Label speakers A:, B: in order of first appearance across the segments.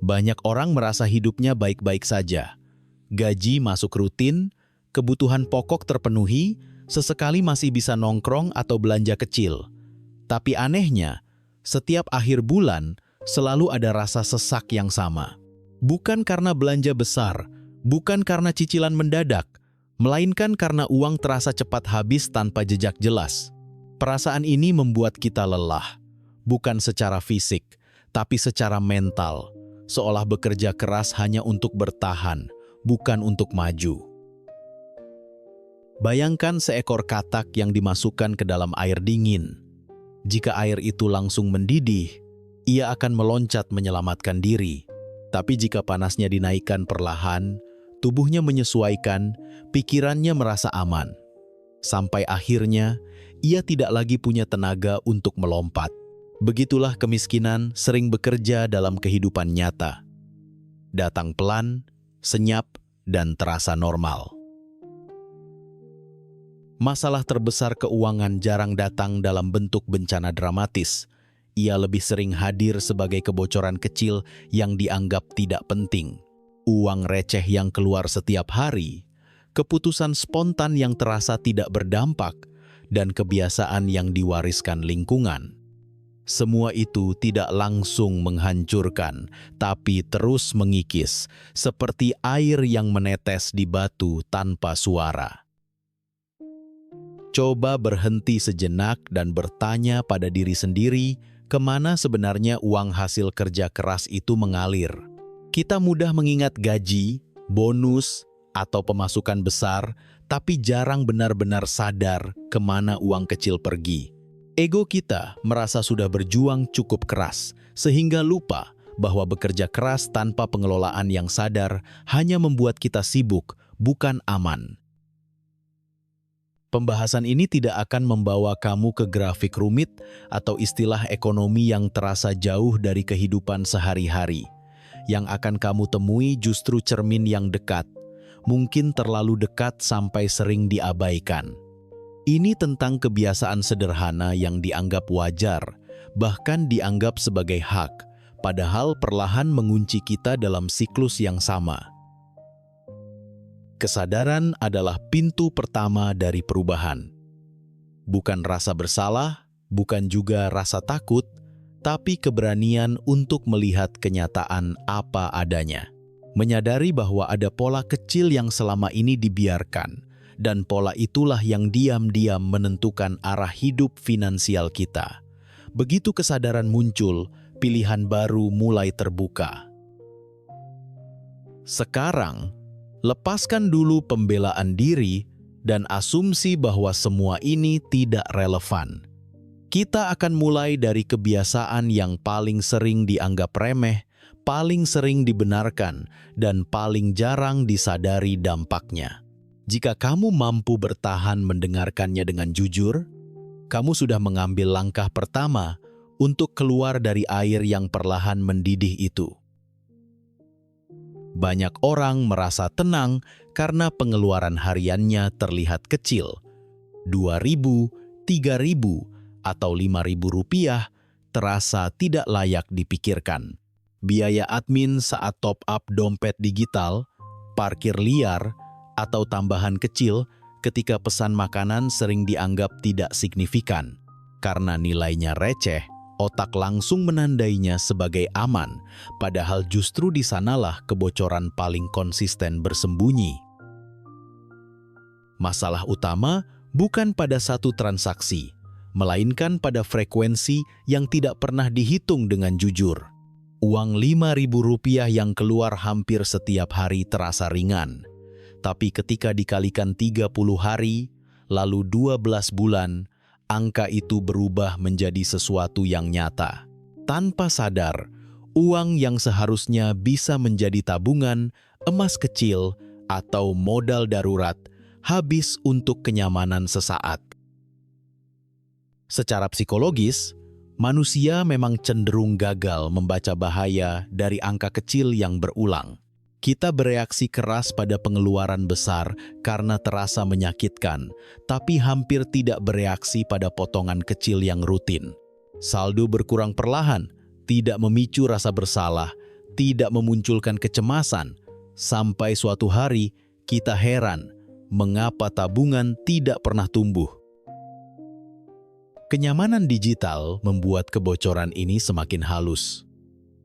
A: Banyak orang merasa hidupnya baik-baik saja. Gaji masuk rutin, kebutuhan pokok terpenuhi, sesekali masih bisa nongkrong atau belanja kecil. Tapi anehnya, setiap akhir bulan selalu ada rasa sesak yang sama. Bukan karena belanja besar, bukan karena cicilan mendadak, melainkan karena uang terasa cepat habis tanpa jejak jelas. Perasaan ini membuat kita lelah, bukan secara fisik, tapi secara mental, seolah bekerja keras hanya untuk bertahan, bukan untuk maju. Bayangkan seekor katak yang dimasukkan ke dalam air dingin. Jika air itu langsung mendidih, ia akan meloncat menyelamatkan diri. Tapi jika panasnya dinaikkan perlahan, tubuhnya menyesuaikan, pikirannya merasa aman. Sampai akhirnya, ia tidak lagi punya tenaga untuk melompat. Begitulah kemiskinan sering bekerja dalam kehidupan nyata. Datang pelan, senyap, dan terasa normal. Masalah terbesar keuangan jarang datang dalam bentuk bencana dramatis. Ia lebih sering hadir sebagai kebocoran kecil yang dianggap tidak penting. Uang receh yang keluar setiap hari, keputusan spontan yang terasa tidak berdampak, dan kebiasaan yang diwariskan lingkungan. Semua itu tidak langsung menghancurkan, tapi terus mengikis, seperti air yang menetes di batu tanpa suara. Coba berhenti sejenak dan bertanya pada diri sendiri, kemana sebenarnya uang hasil kerja keras itu mengalir. Kita mudah mengingat gaji, bonus, atau pemasukan besar, tapi jarang benar-benar sadar kemana uang kecil pergi. Ego kita merasa sudah berjuang cukup keras, sehingga lupa bahwa bekerja keras tanpa pengelolaan yang sadar hanya membuat kita sibuk, bukan aman. Pembahasan ini tidak akan membawa kamu ke grafik rumit atau istilah ekonomi yang terasa jauh dari kehidupan sehari-hari. Yang akan kamu temui justru cermin yang dekat, mungkin terlalu dekat sampai sering diabaikan. Ini tentang kebiasaan sederhana yang dianggap wajar, bahkan dianggap sebagai hak, padahal perlahan mengunci kita dalam siklus yang sama. Kesadaran adalah pintu pertama dari perubahan. Bukan rasa bersalah, bukan juga rasa takut, tapi keberanian untuk melihat kenyataan apa adanya. Menyadari bahwa ada pola kecil yang selama ini dibiarkan, dan pola itulah yang diam-diam menentukan arah hidup finansial kita. Begitu kesadaran muncul, pilihan baru mulai terbuka. Sekarang, lepaskan dulu pembelaan diri dan asumsi bahwa semua ini tidak relevan. Kita akan mulai dari kebiasaan yang paling sering dianggap remeh, paling sering dibenarkan, dan paling jarang disadari dampaknya. Jika kamu mampu bertahan mendengarkannya dengan jujur, kamu sudah mengambil langkah pertama untuk keluar dari air yang perlahan mendidih itu. Banyak orang merasa tenang karena pengeluaran hariannya terlihat kecil. 2.000, 3.000, atau 5.000 rupiah terasa tidak layak dipikirkan. Biaya admin saat top up dompet digital, parkir liar, atau tambahan kecil ketika pesan makanan sering dianggap tidak signifikan. Karena nilainya receh, otak langsung menandainya sebagai aman, padahal justru di sanalah kebocoran paling konsisten bersembunyi. Masalah utama bukan pada satu transaksi, melainkan pada frekuensi yang tidak pernah dihitung dengan jujur. Uang Rp5.000 yang keluar hampir setiap hari terasa ringan, tapi ketika dikalikan 30 hari, lalu 12 bulan, angka itu berubah menjadi sesuatu yang nyata. Tanpa sadar, uang yang seharusnya bisa menjadi tabungan, emas kecil, atau modal darurat, habis untuk kenyamanan sesaat. Secara psikologis, manusia memang cenderung gagal membaca bahaya dari angka kecil yang berulang. Kita bereaksi keras pada pengeluaran besar karena terasa menyakitkan, tapi hampir tidak bereaksi pada potongan kecil yang rutin. Saldo berkurang perlahan, tidak memicu rasa bersalah, tidak memunculkan kecemasan, sampai suatu hari kita heran mengapa tabungan tidak pernah tumbuh. Kenyamanan digital membuat kebocoran ini semakin halus.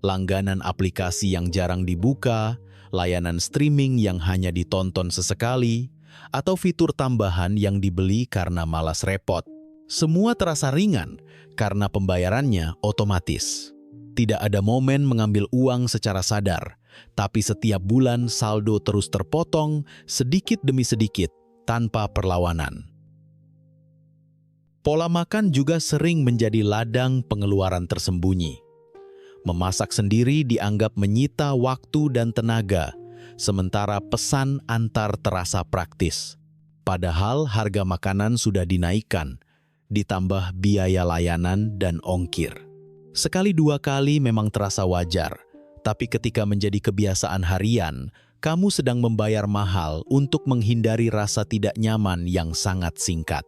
A: Langganan aplikasi yang jarang dibuka, layanan streaming yang hanya ditonton sesekali, atau fitur tambahan yang dibeli karena malas repot. Semua terasa ringan karena pembayarannya otomatis. Tidak ada momen mengambil uang secara sadar, tapi setiap bulan saldo terus terpotong sedikit demi sedikit tanpa perlawanan. Pola makan juga sering menjadi ladang pengeluaran tersembunyi. Memasak sendiri dianggap menyita waktu dan tenaga, sementara pesan antar terasa praktis. Padahal harga makanan sudah dinaikkan, ditambah biaya layanan dan ongkir. Sekali dua kali memang terasa wajar, tapi ketika menjadi kebiasaan harian, kamu sedang membayar mahal untuk menghindari rasa tidak nyaman yang sangat singkat.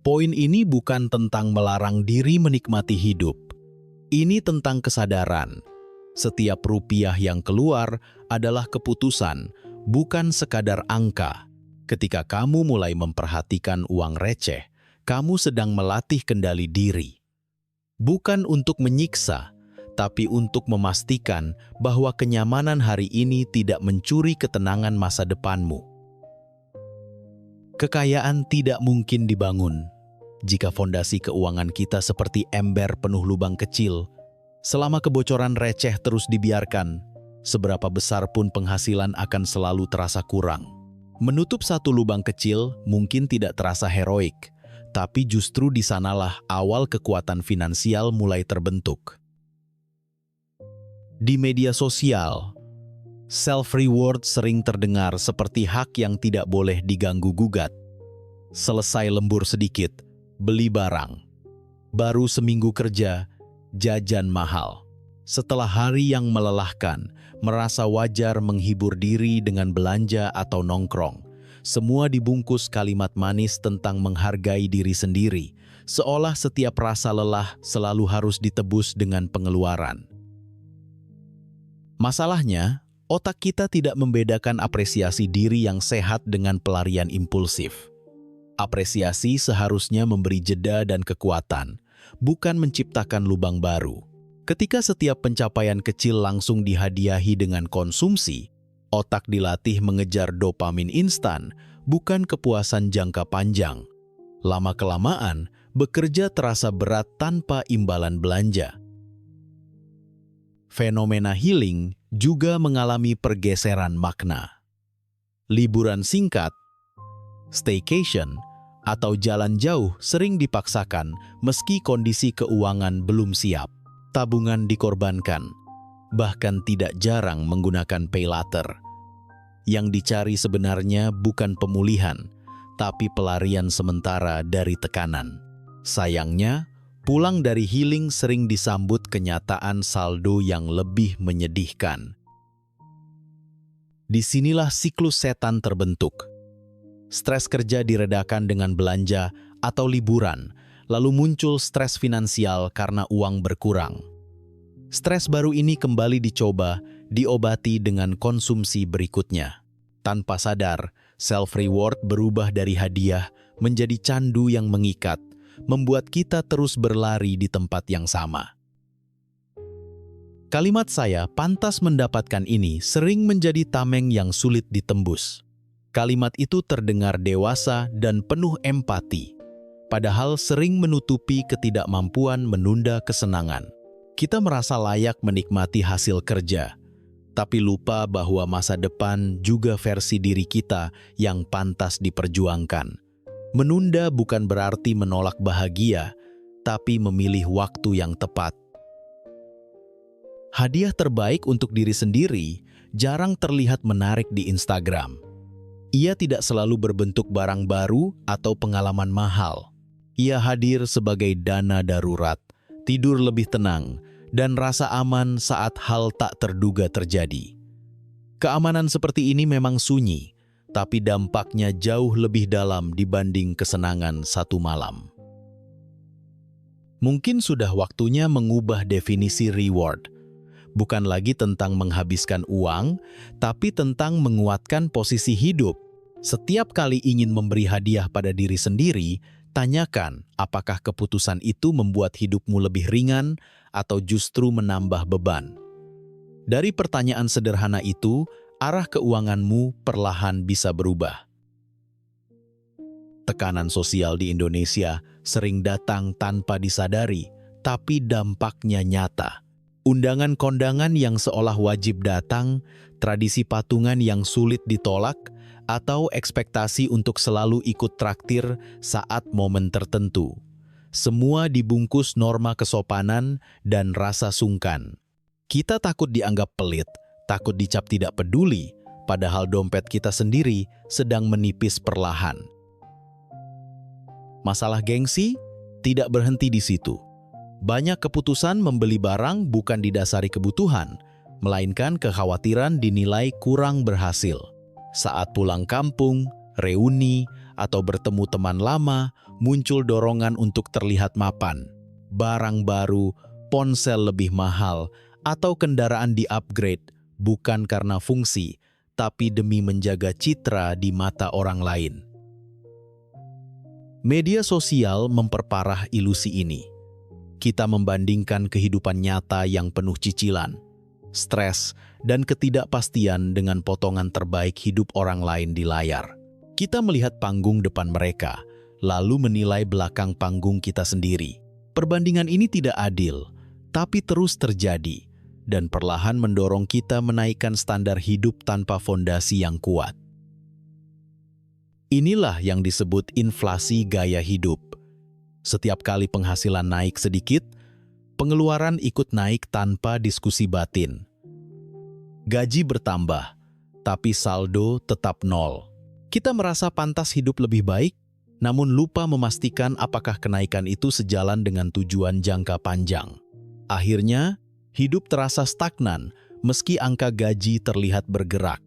A: Poin ini bukan tentang melarang diri menikmati hidup. Ini tentang kesadaran. Setiap rupiah yang keluar adalah keputusan, bukan sekadar angka. Ketika kamu mulai memperhatikan uang receh, kamu sedang melatih kendali diri. Bukan untuk menyiksa, tapi untuk memastikan bahwa kenyamanan hari ini tidak mencuri ketenangan masa depanmu. Kekayaan tidak mungkin dibangun jika fondasi keuangan kita seperti ember penuh lubang kecil. Selama kebocoran receh terus dibiarkan, seberapa besar pun penghasilan akan selalu terasa kurang. Menutup satu lubang kecil mungkin tidak terasa heroik, tapi justru di sanalah awal kekuatan finansial mulai terbentuk. Di media sosial, self-reward sering terdengar seperti hak yang tidak boleh diganggu-gugat. Selesai lembur sedikit, beli barang. Baru seminggu kerja, jajan mahal. Setelah hari yang melelahkan, merasa wajar menghibur diri dengan belanja atau nongkrong. Semua dibungkus kalimat manis tentang menghargai diri sendiri, seolah setiap rasa lelah selalu harus ditebus dengan pengeluaran. Masalahnya, otak kita tidak membedakan apresiasi diri yang sehat dengan pelarian impulsif. Apresiasi seharusnya memberi jeda dan kekuatan, bukan menciptakan lubang baru. Ketika setiap pencapaian kecil langsung dihadiahi dengan konsumsi, otak dilatih mengejar dopamin instan, bukan kepuasan jangka panjang. Lama-kelamaan, bekerja terasa berat tanpa imbalan belanja. Fenomena healing juga mengalami pergeseran makna. Liburan singkat, staycation, atau jalan jauh sering dipaksakan meski kondisi keuangan belum siap. Tabungan dikorbankan, bahkan tidak jarang menggunakan pay later. Yang dicari sebenarnya bukan pemulihan, tapi pelarian sementara dari tekanan. Sayangnya, pulang dari healing sering disambut kenyataan saldo yang lebih menyedihkan. Disinilah siklus setan terbentuk. Stres kerja diredakan dengan belanja atau liburan, lalu muncul stres finansial karena uang berkurang. Stres baru ini kembali dicoba, diobati dengan konsumsi berikutnya. Tanpa sadar, self-reward berubah dari hadiah menjadi candu yang mengikat, membuat kita terus berlari di tempat yang sama. Kalimat "saya pantas mendapatkan ini" sering menjadi tameng yang sulit ditembus. Kalimat itu terdengar dewasa dan penuh empati, padahal sering menutupi ketidakmampuan menunda kesenangan. Kita merasa layak menikmati hasil kerja, tapi lupa bahwa masa depan juga versi diri kita yang pantas diperjuangkan. Menunda bukan berarti menolak bahagia, tapi memilih waktu yang tepat. Hadiah terbaik untuk diri sendiri jarang terlihat menarik di Instagram. Ia tidak selalu berbentuk barang baru atau pengalaman mahal. Ia hadir sebagai dana darurat, tidur lebih tenang, dan rasa aman saat hal tak terduga terjadi. Keamanan seperti ini memang sunyi, tapi dampaknya jauh lebih dalam dibanding kesenangan satu malam. Mungkin sudah waktunya mengubah definisi reward. Bukan lagi tentang menghabiskan uang, tapi tentang menguatkan posisi hidup. Setiap kali ingin memberi hadiah pada diri sendiri, tanyakan apakah keputusan itu membuat hidupmu lebih ringan atau justru menambah beban. Dari pertanyaan sederhana itu, arah keuanganmu perlahan bisa berubah. Tekanan sosial di Indonesia sering datang tanpa disadari, tapi dampaknya nyata. Undangan kondangan yang seolah wajib datang, tradisi patungan yang sulit ditolak, atau ekspektasi untuk selalu ikut traktir saat momen tertentu. Semua dibungkus norma kesopanan dan rasa sungkan. Kita takut dianggap pelit, takut dicap tidak peduli, padahal dompet kita sendiri sedang menipis perlahan. Masalah gengsi tidak berhenti di situ. Banyak keputusan membeli barang bukan didasari kebutuhan, melainkan kekhawatiran dinilai kurang berhasil. Saat pulang kampung, reuni, atau bertemu teman lama, muncul dorongan untuk terlihat mapan. Barang baru, ponsel lebih mahal, atau kendaraan di-upgrade bukan karena fungsi, tapi demi menjaga citra di mata orang lain. Media sosial memperparah ilusi ini. Kita membandingkan kehidupan nyata yang penuh cicilan, stres, dan ketidakpastian dengan potongan terbaik hidup orang lain di layar. Kita melihat panggung depan mereka, lalu menilai belakang panggung kita sendiri. Perbandingan ini tidak adil, tapi terus terjadi, dan perlahan mendorong kita menaikkan standar hidup tanpa fondasi yang kuat. Inilah yang disebut inflasi gaya hidup. Setiap kali penghasilan naik sedikit, pengeluaran ikut naik tanpa diskusi batin. Gaji bertambah, tapi saldo tetap nol. Kita merasa pantas hidup lebih baik, namun lupa memastikan apakah kenaikan itu sejalan dengan tujuan jangka panjang. Akhirnya, hidup terasa stagnan meski angka gaji terlihat bergerak.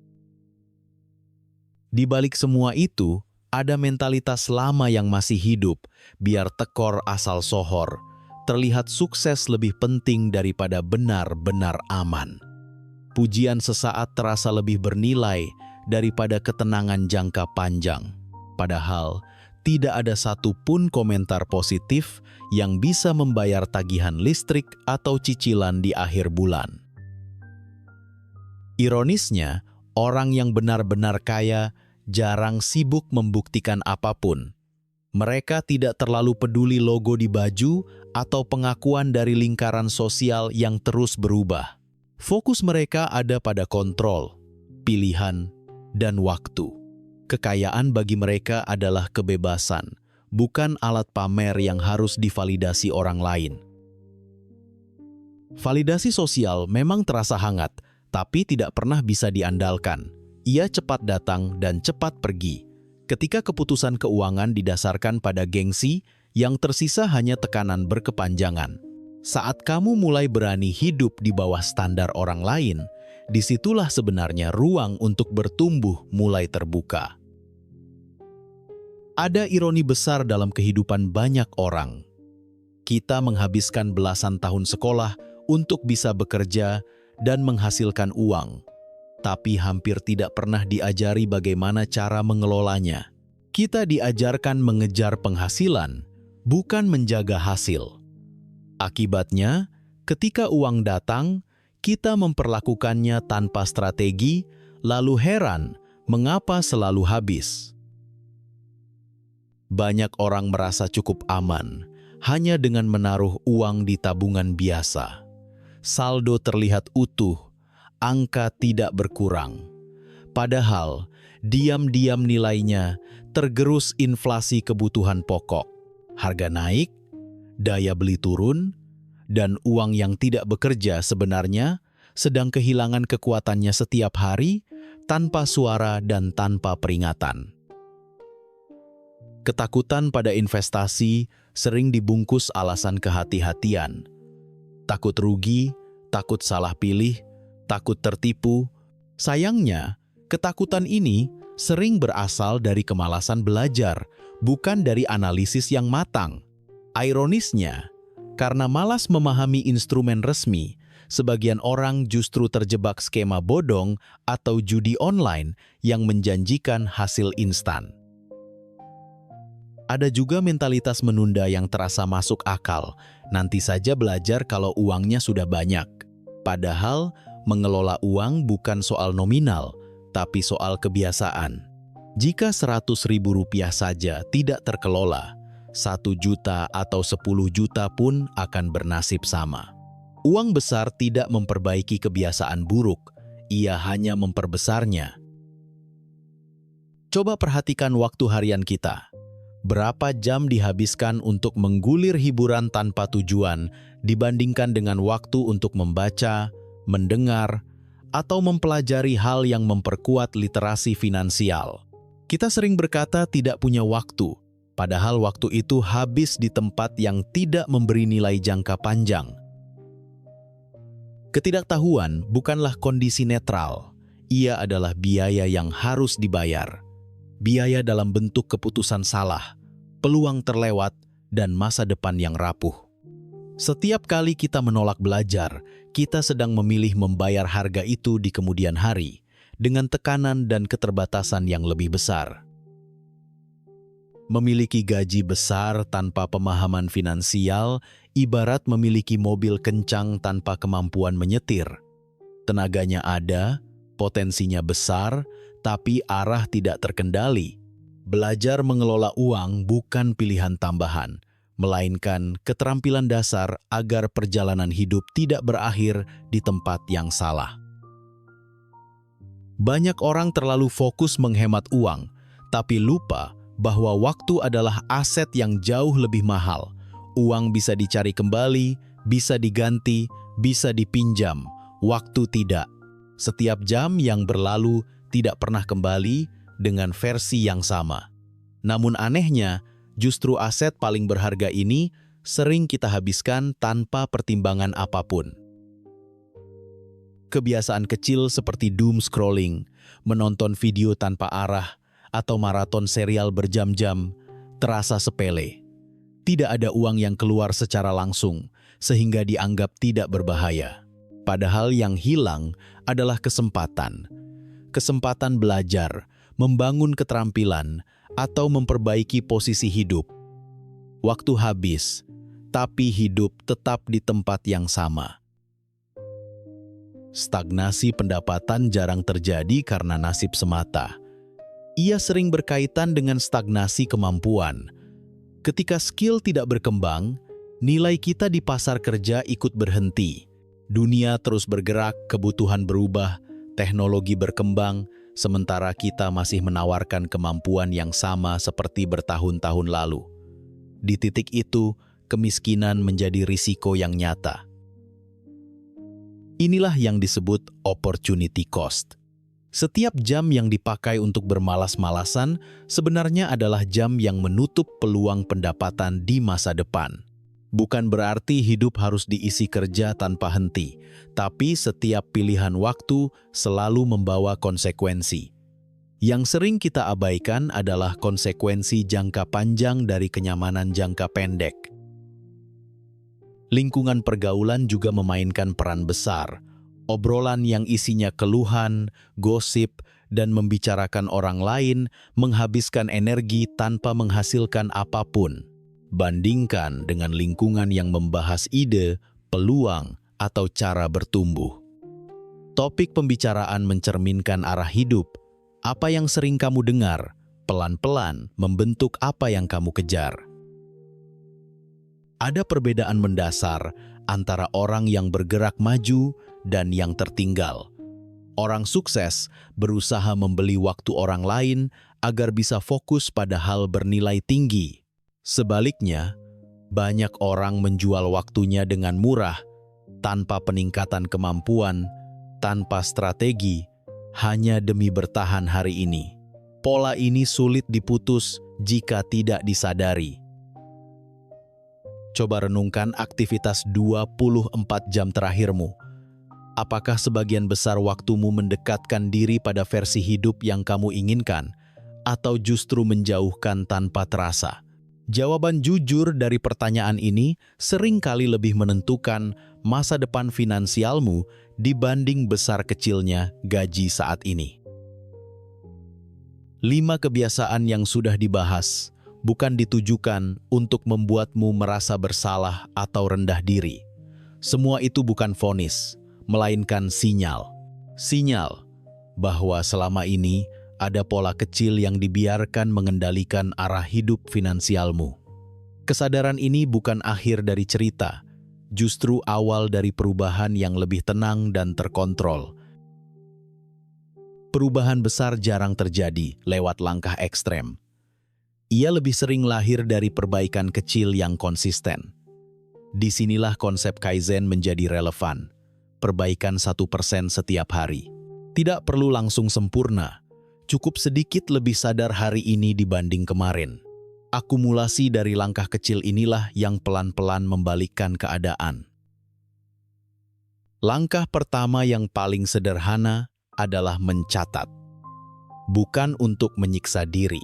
A: Di balik semua itu, ada mentalitas lama yang masih hidup, biar tekor asal sohor, terlihat sukses lebih penting daripada benar-benar aman. Pujian sesaat terasa lebih bernilai daripada ketenangan jangka panjang. Padahal, tidak ada satupun komentar positif yang bisa membayar tagihan listrik atau cicilan di akhir bulan. Ironisnya, orang yang benar-benar kaya jarang sibuk membuktikan apapun. Mereka tidak terlalu peduli logo di baju atau pengakuan dari lingkaran sosial yang terus berubah. Fokus mereka ada pada kontrol, pilihan, dan waktu. Kekayaan bagi mereka adalah kebebasan, bukan alat pamer yang harus divalidasi orang lain. Validasi sosial memang terasa hangat, tapi tidak pernah bisa diandalkan. Ia cepat datang dan cepat pergi. Ketika keputusan keuangan didasarkan pada gengsi, yang tersisa hanya tekanan berkepanjangan. Saat kamu mulai berani hidup di bawah standar orang lain, disitulah sebenarnya ruang untuk bertumbuh mulai terbuka. Ada ironi besar dalam kehidupan banyak orang. Kita menghabiskan belasan tahun sekolah untuk bisa bekerja dan menghasilkan uang, tapi hampir tidak pernah diajari bagaimana cara mengelolanya. Kita diajarkan mengejar penghasilan, bukan menjaga hasil. Akibatnya, ketika uang datang, kita memperlakukannya tanpa strategi, lalu heran mengapa selalu habis. Banyak orang merasa cukup aman hanya dengan menaruh uang di tabungan biasa. Saldo terlihat utuh, angka tidak berkurang. Padahal, diam-diam nilainya tergerus inflasi kebutuhan pokok. Harga naik, daya beli turun, dan uang yang tidak bekerja sebenarnya sedang kehilangan kekuatannya setiap hari tanpa suara dan tanpa peringatan. Ketakutan pada investasi sering dibungkus alasan kehati-hatian. Takut rugi, takut salah pilih, takut tertipu. Sayangnya, ketakutan ini sering berasal dari kemalasan belajar, bukan dari analisis yang matang. Ironisnya, karena malas memahami instrumen resmi, sebagian orang justru terjebak skema bodong atau judi online yang menjanjikan hasil instan. Ada juga mentalitas menunda yang terasa masuk akal, nanti saja belajar kalau uangnya sudah banyak. Padahal, mengelola uang bukan soal nominal, tapi soal kebiasaan. Jika Rp100.000 saja tidak terkelola, 1 juta atau 10 juta pun akan bernasib sama. Uang besar tidak memperbaiki kebiasaan buruk, ia hanya memperbesarnya. Coba perhatikan waktu harian kita. Berapa jam dihabiskan untuk menggulir hiburan tanpa tujuan dibandingkan dengan waktu untuk membaca, mendengar, atau mempelajari hal yang memperkuat literasi finansial. Kita sering berkata tidak punya waktu, padahal waktu itu habis di tempat yang tidak memberi nilai jangka panjang. Ketidaktahuan bukanlah kondisi netral, ia adalah biaya yang harus dibayar. Biaya dalam bentuk keputusan salah, peluang terlewat, dan masa depan yang rapuh. Setiap kali kita menolak belajar, kita sedang memilih membayar harga itu di kemudian hari, dengan tekanan dan keterbatasan yang lebih besar. Memiliki gaji besar tanpa pemahaman finansial, ibarat memiliki mobil kencang tanpa kemampuan menyetir. Tenaganya ada, potensinya besar, tapi arah tidak terkendali. Belajar mengelola uang bukan pilihan tambahan, melainkan keterampilan dasar agar perjalanan hidup tidak berakhir di tempat yang salah. Banyak orang terlalu fokus menghemat uang, tapi lupa bahwa waktu adalah aset yang jauh lebih mahal. Uang bisa dicari kembali, bisa diganti, bisa dipinjam, waktu tidak. Setiap jam yang berlalu tidak pernah kembali dengan versi yang sama. Namun anehnya, justru aset paling berharga ini sering kita habiskan tanpa pertimbangan apapun. Kebiasaan kecil seperti doom scrolling, menonton video tanpa arah, atau maraton serial berjam-jam terasa sepele. Tidak ada uang yang keluar secara langsung, sehingga dianggap tidak berbahaya. Padahal yang hilang adalah kesempatan. Kesempatan belajar, membangun keterampilan, atau memperbaiki posisi hidup. Waktu habis, tapi hidup tetap di tempat yang sama. Stagnasi pendapatan jarang terjadi karena nasib semata. Ia sering berkaitan dengan stagnasi kemampuan. Ketika skill tidak berkembang, nilai kita di pasar kerja ikut berhenti. Dunia terus bergerak, kebutuhan berubah, teknologi berkembang, sementara kita masih menawarkan kemampuan yang sama seperti bertahun-tahun lalu. Di titik itu, kemiskinan menjadi risiko yang nyata. Inilah yang disebut opportunity cost. Setiap jam yang dipakai untuk bermalas-malasan sebenarnya adalah jam yang menutup peluang pendapatan di masa depan. Bukan berarti hidup harus diisi kerja tanpa henti, tapi setiap pilihan waktu selalu membawa konsekuensi. Yang sering kita abaikan adalah konsekuensi jangka panjang dari kenyamanan jangka pendek. Lingkungan pergaulan juga memainkan peran besar. Obrolan yang isinya keluhan, gosip, dan membicarakan orang lain menghabiskan energi tanpa menghasilkan apapun. Bandingkan dengan lingkungan yang membahas ide, peluang, atau cara bertumbuh. Topik pembicaraan mencerminkan arah hidup. Apa yang sering kamu dengar, pelan-pelan membentuk apa yang kamu kejar. Ada perbedaan mendasar antara orang yang bergerak maju dan yang tertinggal. Orang sukses berusaha membeli waktu orang lain agar bisa fokus pada hal bernilai tinggi. Sebaliknya, banyak orang menjual waktunya dengan murah, tanpa peningkatan kemampuan, tanpa strategi, hanya demi bertahan hari ini. Pola ini sulit diputus jika tidak disadari. Coba renungkan aktivitas 24 jam terakhirmu. Apakah sebagian besar waktumu mendekatkan diri pada versi hidup yang kamu inginkan, atau justru menjauhkan tanpa terasa? Jawaban jujur dari pertanyaan ini seringkali lebih menentukan masa depan finansialmu dibanding besar kecilnya gaji saat ini. 5 kebiasaan yang sudah dibahas bukan ditujukan untuk membuatmu merasa bersalah atau rendah diri. Semua itu bukan vonis, melainkan sinyal. Sinyal bahwa selama ini ada pola kecil yang dibiarkan mengendalikan arah hidup finansialmu. Kesadaran ini bukan akhir dari cerita, justru awal dari perubahan yang lebih tenang dan terkontrol. Perubahan besar jarang terjadi lewat langkah ekstrem. Ia lebih sering lahir dari perbaikan kecil yang konsisten. Disinilah konsep Kaizen menjadi relevan. Perbaikan 1% setiap hari. Tidak perlu langsung sempurna. Cukup sedikit lebih sadar hari ini dibanding kemarin. Akumulasi dari langkah kecil inilah yang pelan-pelan membalikkan keadaan. Langkah pertama yang paling sederhana adalah mencatat. Bukan untuk menyiksa diri,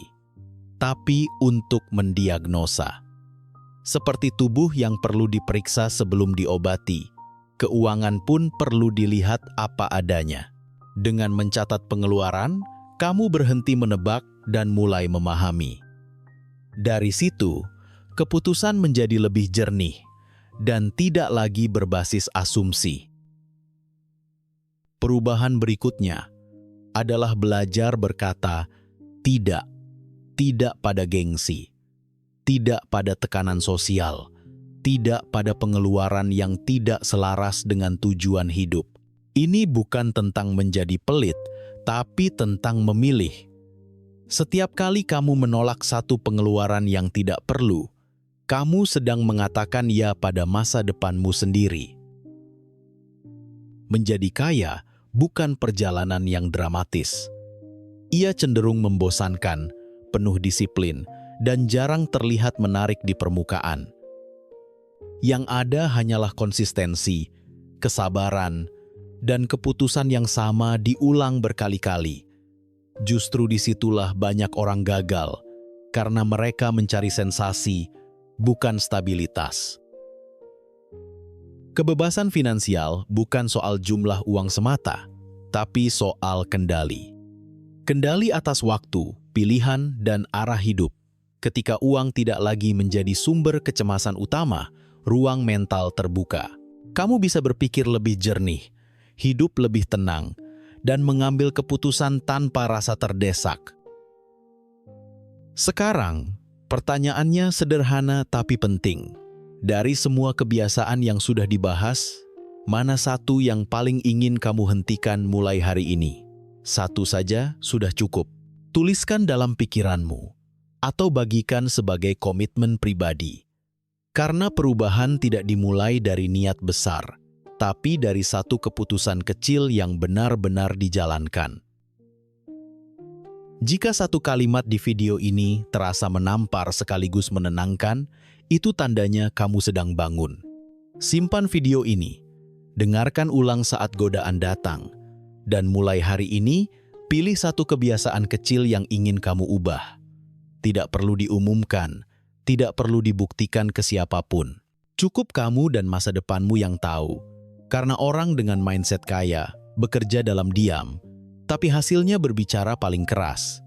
A: tapi untuk mendiagnosa. Seperti tubuh yang perlu diperiksa sebelum diobati, keuangan pun perlu dilihat apa adanya. Dengan mencatat pengeluaran, kamu berhenti menebak dan mulai memahami. Dari situ, keputusan menjadi lebih jernih dan tidak lagi berbasis asumsi. Perubahan berikutnya adalah belajar berkata tidak. Tidak pada gengsi, tidak pada tekanan sosial, tidak pada pengeluaran yang tidak selaras dengan tujuan hidup. Ini bukan tentang menjadi pelit, tapi tentang memilih. Setiap kali kamu menolak satu pengeluaran yang tidak perlu, kamu sedang mengatakan ya pada masa depanmu sendiri. Menjadi kaya bukan perjalanan yang dramatis. Ia cenderung membosankan, penuh disiplin, dan jarang terlihat menarik di permukaan. Yang ada hanyalah konsistensi, kesabaran, dan keputusan yang sama diulang berkali-kali. Justru disitulah banyak orang gagal, karena mereka mencari sensasi, bukan stabilitas. Kebebasan finansial bukan soal jumlah uang semata, tapi soal kendali. Kendali atas waktu, pilihan, dan arah hidup. Ketika uang tidak lagi menjadi sumber kecemasan utama, ruang mental terbuka. Kamu bisa berpikir lebih jernih, hidup lebih tenang, dan mengambil keputusan tanpa rasa terdesak. Sekarang, pertanyaannya sederhana tapi penting. Dari semua kebiasaan yang sudah dibahas, mana satu yang paling ingin kamu hentikan mulai hari ini? Satu saja sudah cukup. Tuliskan dalam pikiranmu, atau bagikan sebagai komitmen pribadi. Karena perubahan tidak dimulai dari niat besar, tapi dari satu keputusan kecil yang benar-benar dijalankan. Jika satu kalimat di video ini terasa menampar sekaligus menenangkan, itu tandanya kamu sedang bangun. Simpan video ini, dengarkan ulang saat godaan datang, dan mulai hari ini, pilih satu kebiasaan kecil yang ingin kamu ubah. Tidak perlu diumumkan, tidak perlu dibuktikan ke siapapun. Cukup kamu dan masa depanmu yang tahu. Karena orang dengan mindset kaya bekerja dalam diam, tapi hasilnya berbicara paling keras.